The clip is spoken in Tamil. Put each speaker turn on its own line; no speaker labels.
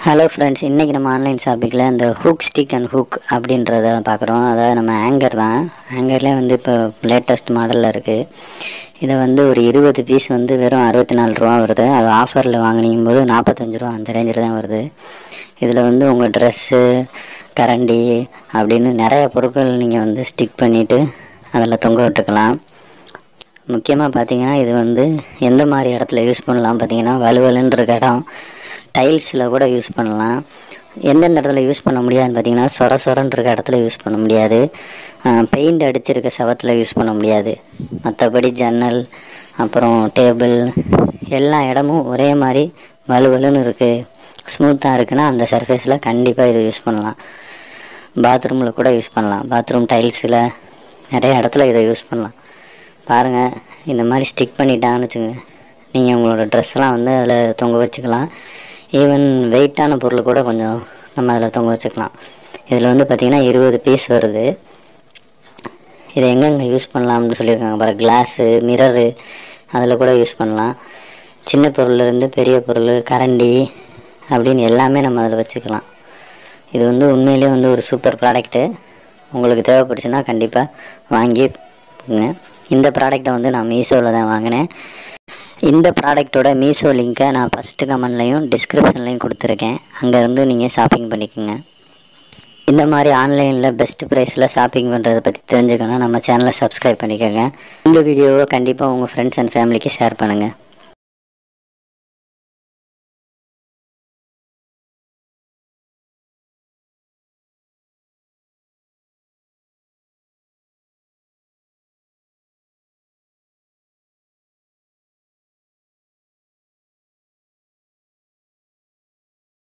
ஹலோ ஃப்ரெண்ட்ஸ், இன்றைக்கி நம்ம ஆன்லைன் ஷாப்பிங்கில் இந்த ஹூக் ஸ்டிக் அண்ட் ஹூக் அப்படின்றத பார்க்குறோம். அதாவது நம்ம ஆங்கர் தான். ஆங்கர்லேயே வந்து இப்போ லேட்டஸ்ட் மாடலில் இருக்குது. இதை வந்து ஒரு 20 பீஸ் வந்து வெறும் 64 ரூபா வருது. அது ஆஃபரில் வாங்கினிக்கும் போது 45 ரூபா அந்த ரேஞ்சில் தான் வருது. இதில் வந்து உங்கள் ட்ரெஸ்ஸு, கரண்டி அப்படின்னு நிறைய பொருட்கள் நீங்கள் வந்து ஸ்டிக் பண்ணிவிட்டு அதில் தொங்க விட்டுக்கலாம். முக்கியமாக பார்த்திங்கன்னா இது வந்து எந்த மாதிரி இடத்துல யூஸ் பண்ணலாம் பார்த்திங்கன்னா, வலுவலுன்ற இடம், டைல்ஸில் கூட யூஸ் பண்ணலாம். எந்தெந்த இடத்துல யூஸ் பண்ண முடியாதுன்னு பார்த்திங்கன்னா, சொரன்ற இடத்துல யூஸ் பண்ண முடியாது, பெயிண்ட் அடிச்சிருக்க செவத்தில் யூஸ் பண்ண முடியாது. மற்றபடி ஜன்னல், அப்புறம் டேபிள், எல்லா இடமும் ஒரே மாதிரி வலுவலுன்னு இருக்குது, ஸ்மூத்தாக இருக்குன்னா அந்த சர்ஃபேஸில் கண்டிப்பாக இதை யூஸ் பண்ணலாம். பாத்ரூமில் கூட யூஸ் பண்ணலாம். பாத்ரூம் டைல்ஸில் நிறைய இடத்துல இதை யூஸ் பண்ணலாம். பாருங்கள், இந்த மாதிரி ஸ்டிக் பண்ணிட்டாங்கன்னு வச்சுங்க, நீங்கள் உங்களோட ட்ரெஸ்லாம் வந்து அதில் தொங்க வச்சுக்கலாம். ஈவன் வெயிட்டான பொருள் கூட கொஞ்சம் நம்ம அதில் தொங்க வச்சுக்கலாம். இதில் வந்து பார்த்திங்கன்னா 20 பீஸ் வருது. இதை எங்கெங்கே யூஸ் பண்ணலாம்னு சொல்லியிருக்காங்க பாரு. கிளாஸு, மிரரு, அதில் கூட யூஸ் பண்ணலாம். சின்ன பொருள்லேருந்து பெரிய பொருள், கரண்டி அப்படின்னு எல்லாமே நம்ம அதில் வச்சுக்கலாம். இது வந்து உண்மையிலே வந்து ஒரு சூப்பர் ப்ராடக்ட்டு. உங்களுக்கு தேவைப்படுச்சுன்னா கண்டிப்பாக வாங்கிங்க. இந்த ப்ராடக்டை வந்து நான் மீஷோவில் தான் வாங்கினேன். இந்த ப்ராடக்டோட மீஷோ லிங்க்கை நான் ஃபஸ்ட்டு கமெண்ட்லேயும் டிஸ்கிரிப்ஷன்லேயும் கொடுத்துருக்கேன். அங்கேருந்து நீங்கள் ஷாப்பிங் பண்ணிக்கோங்க. இந்த மாதிரி ஆன்லைனில் பெஸ்ட்டு ப்ரைஸில் ஷாப்பிங் பண்ணுறதை பற்றி தெரிஞ்சுக்கணும், நம்ம சேனலை சப்ஸ்கிரைப் பண்ணிக்கோங்க. இந்த வீடியோவை கண்டிப்பாக உங்கள் ஃப்ரெண்ட்ஸ் அண்ட் ஃபேமிலிக்கு ஷேர் பண்ணுங்கள்.